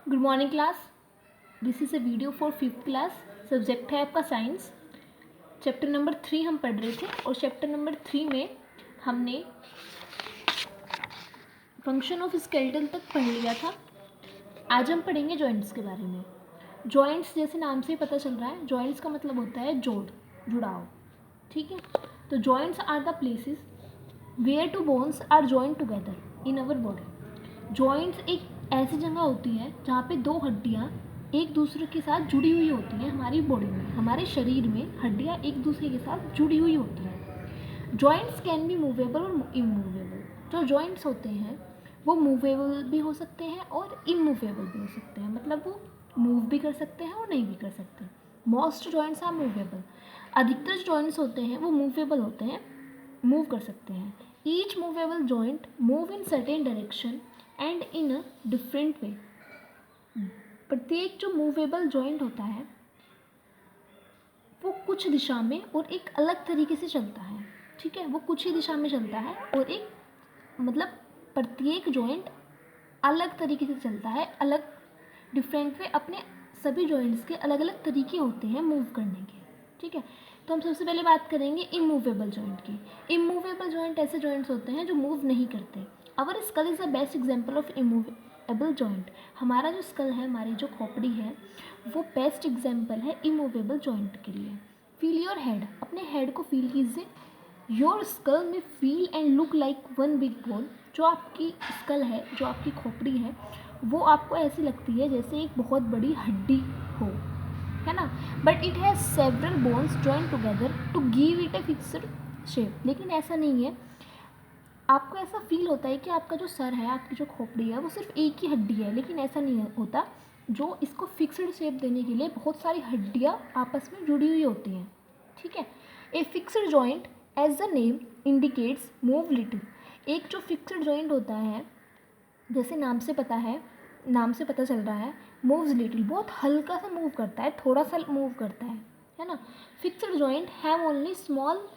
Good morning class. This is a video for 5th class. Subject है आपका science. Chapter number 3 हम पढ़ रहे थे और चैप्टर नंबर 3 में हमने फंक्शन ऑफ स्केलेटन तक पढ़ लिया था। आज हम पढ़ेंगे जॉइंट्स के बारे में। जॉइंट्स जैसे नाम से ही पता चल रहा है, जॉइंट्स का मतलब होता है जुड़ाव। ठीक है, तो joints are the places where two bones are joint together in our body. Joints एक ऐसी जगह होती है जहाँ पे दो हड्डियाँ एक दूसरे के साथ जुड़ी हुई होती हैं। हमारी बॉडी में, हमारे शरीर में हड्डियाँ एक दूसरे के साथ जुड़ी हुई होती हैं। जॉइंट्स कैन बी मूवेबल और इमूवेबल। जो जॉइंट्स होते हैं वो मूवेबल भी हो सकते हैं और इमूवेबल भी हो सकते हैं, मतलब वो मूव भी कर सकते हैं और नहीं भी कर सकते। Most joints are movable. अधिकतर जॉइंट्स होते हैं वो मूवेबल होते हैं, मूव कर सकते हैं। Each movable joint move in certain direction and in a different way. प्रत्येक जो मूवेबल जॉइंट होता है वो कुछ दिशा में और एक अलग तरीके से चलता है। ठीक है, वो कुछ ही दिशा में चलता है और एक मतलब प्रत्येक जॉइंट अलग तरीके से चलता है, अलग डिफरेंट वे। अपने सभी जॉइंट्स के अलग अलग तरीके होते हैं मूव करने के। ठीक है, तो हम सबसे पहले बात करेंगे इमूवेबल जॉइंट की। इमूवेबल जॉइंट ऐसे जॉइंट्स होते हैं जो मूव नहीं करते। Our skull is the best example of immovable joint. हमारा जो स्कल है, हमारी जो खोपड़ी है, वो बेस्ट एग्जाम्पल है इमूवेबल जॉइंट के लिए। Feel your head. अपने हेड को फील कीजिए। योर स्कल में feel and look like one big bone. जो आपकी स्कल है, जो आपकी खोपड़ी है, वो आपको ऐसी लगती है जैसे एक बहुत बड़ी हड्डी हो, है ना। But it has several bones join together to give it a fixed shape. लेकिन ऐसा नहीं है। आपको ऐसा फील होता है कि आपका जो सर है, आपकी जो खोपड़ी है, वो सिर्फ एक ही हड्डी है, लेकिन ऐसा नहीं होता। जो इसको फिक्स्ड शेप देने के लिए बहुत सारी हड्डियाँ आपस में जुड़ी हुई होती हैं। ठीक है, a fixed joint as the name indicates move little. एक जो फिक्स्ड जॉइंट होता है, जैसे नाम से पता चल रहा है, मूव्स लिटिल, बहुत हल्का सा मूव करता है, थोड़ा सा मूव करता है ना। Fixed joint have only small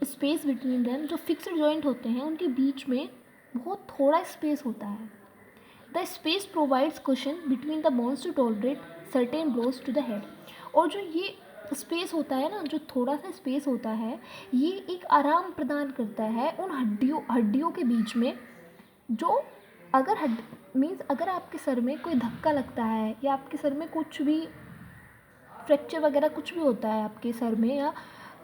space between them. जो फिक्स्ड जॉइंट होते हैं उनके बीच में बहुत थोड़ा स्पेस होता है। The space provides cushion between the bones to tolerate certain blows to the head. और जो ये स्पेस होता है ना, जो थोड़ा सा स्पेस होता है, ये एक आराम प्रदान करता है उन हड्डियों के बीच में। जो अगर अगर आपके सर में कोई धक्का लगता है या आपके सर में कुछ भी फ्रैक्चर वगैरह कुछ भी होता है आपके सर में, या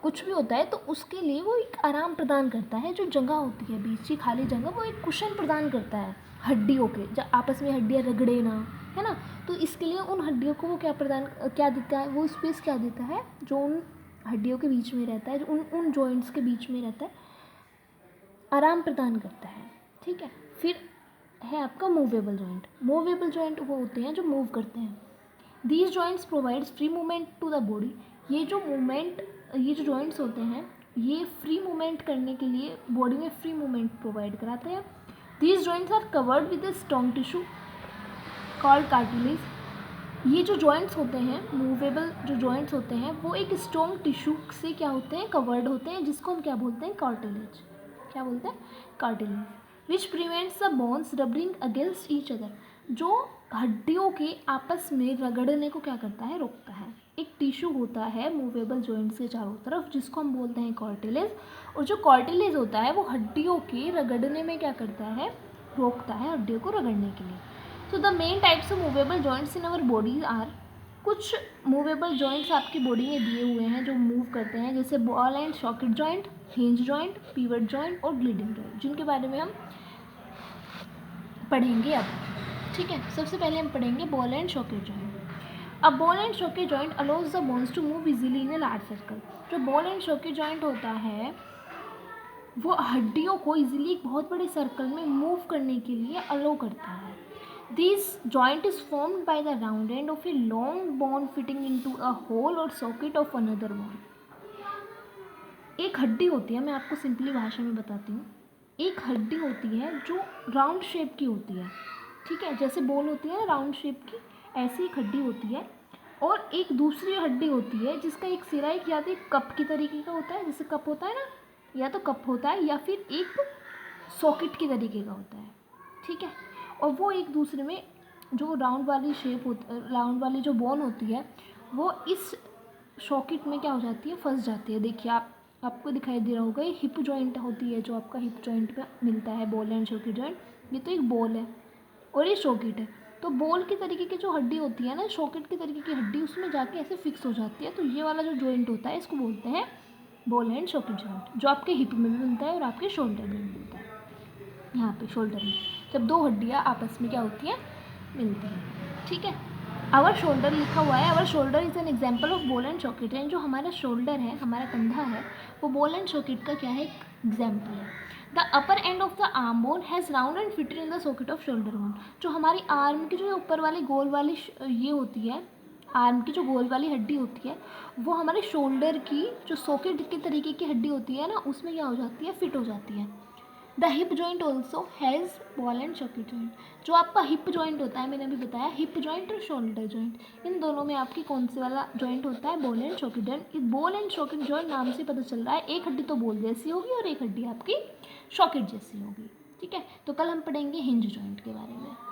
कुछ भी होता है, तो उसके लिए वो एक आराम प्रदान करता है। जो जगह होती है बीच की खाली जगह, वो एक कुशन प्रदान करता है हड्डियों के, जब आपस में हड्डियाँ रगड़े ना, है ना। तो इसके लिए उन हड्डियों को वो क्या देता है, वो स्पेस क्या देता है जो उन हड्डियों के बीच में रहता है, जो उन जॉइंट्स के बीच में रहता है, आराम प्रदान करता है। ठीक है, फिर है आपका मूवेबल जॉइंट। मूवेबल जॉइंट वो होते हैं जो मूव करते हैं। These joints provides free movement to the body. ये जो जॉइंट्स होते हैं, ये फ्री मूवमेंट करने के लिए बॉडी में फ्री मूवमेंट प्रोवाइड कराते हैं। These joints are covered with a strong tissue called cartilage. ये जो जॉइंट्स होते हैं, मूवेबल जो जॉइंट्स होते हैं, वो एक स्ट्रॉन्ग टिश्यू से क्या होते हैं, कवर्ड होते हैं, जिसको हम क्या बोलते हैं, कार्टिलेज। क्या बोलते हैं, cartilage. Which prevents the bones rubber ring against each other. जो हड्डियों के आपस में रगड़ने को क्या करता है, रोकता है। एक टिश्यू होता है मूवेबल जॉइंट्स के चारों तरफ, जिसको हम बोलते हैं कार्टिलेज। और जो कार्टिलेज होता है वो हड्डियों के रगड़ने में क्या करता है, रोकता है हड्डियों को रगड़ने के लिए। So the main types of movable joints in our bodies are. कुछ मूवेबल जॉइंट्स आपकी बॉडी में दिए हुए हैं जो मूव करते हैं, जैसे ball and socket joint, hinge joint, pivot joint और ग्लिडिंग जॉइंट, जिनके बारे में हम पढ़ेंगे अब। ठीक है, सबसे पहले हम पढ़ेंगे बॉल एंड सॉकेट जॉइंट। अब ball and socket joint allows the bones to move easily in a large circle. जो बॉल एंड सॉकेट जॉइंट होता है वो हड्डियों को इजीली एक बहुत बड़े सर्कल में मूव करने के लिए अलाउ करता है। This joint is formed by the round end of a long bone fitting into a hole और सॉकेट ऑफ अनदर बोन। एक हड्डी होती है, मैं आपको सिंपली भाषा में बताती हूँ। एक हड्डी होती है जो राउंड शेप की होती है। ठीक है, जैसे बॉल होती है राउंड शेप की, ऐसी एक हड्डी होती है। और एक दूसरी हड्डी होती है जिसका एक सिरा एक या तो एक कप की तरीके का होता है, जैसे कप होता है ना, या तो कप होता है या फिर एक सॉकेट की तरीके का होता है। ठीक है, और वो एक दूसरे में जो राउंड वाली शेप होती, राउंड वाली जो बोन होती है वो इस सॉकेट में क्या हो जाती है, फंस जाती है। देखिए आपको दिखाई दे रहा होगा, ये हिप जॉइंट होती है जो आपका हिप जॉइंट पे मिलता है, बॉल एंड सॉकेट जॉइंट। ये तो एक बॉल है और ये सॉकेट है। तो बॉल की तरीके की जो हड्डी होती है ना, सॉकेट की तरीके की हड्डी, उसमें जाके ऐसे फिक्स हो जाती है। तो ये वाला जो जॉइंट होता है इसको बोलते हैं बॉल एंड सॉकेट जॉइंट, जो आपके हिप में भी मिलता है और आपके शोल्डर में भी मिलता है। यहाँ पे शोल्डर में जब दो हड्डियाँ आपस में क्या होती हैं, मिलती हैं। ठीक है, आवर शोल्डर लिखा हुआ है, our shoulder is an example of ball and socket. यानी जो हमारा शोल्डर है, हमारा कंधा है, वो बॉल एंड सॉकेट का क्या है, एक एग्जाम्पल है। The upper end of the arm bone has round and fitted in the socket off shoulder bone. जो हमारी आर्म की जो ऊपर वाली गोल वाली ये होती है, आर्म की जो गोल वाली हड्डी होती है, वो हमारे शोल्डर की जो सॉकेट के तरीके की हड्डी होती है ना, उसमें क्या हो जाती है, फिट हो जाती है। The hip joint also has ball and socket joint. जो आपका हिप जॉइंट होता है, मैंने अभी बताया हिप जॉइंट और शोल्डर जॉइंट, इन दोनों में आपकी कौन से वाला जॉइंट होता है, बॉल एंड सॉकेट जॉइंट। इस बॉल एंड सॉकेट जॉइंट नाम से पता चल रहा है एक हड्डी तो बॉल जैसी होगी और एक हड्डी आपकी सॉकेट जैसी होगी। ठीक है, तो कल हम पढ़ेंगे हिंज जॉइंट के बारे में।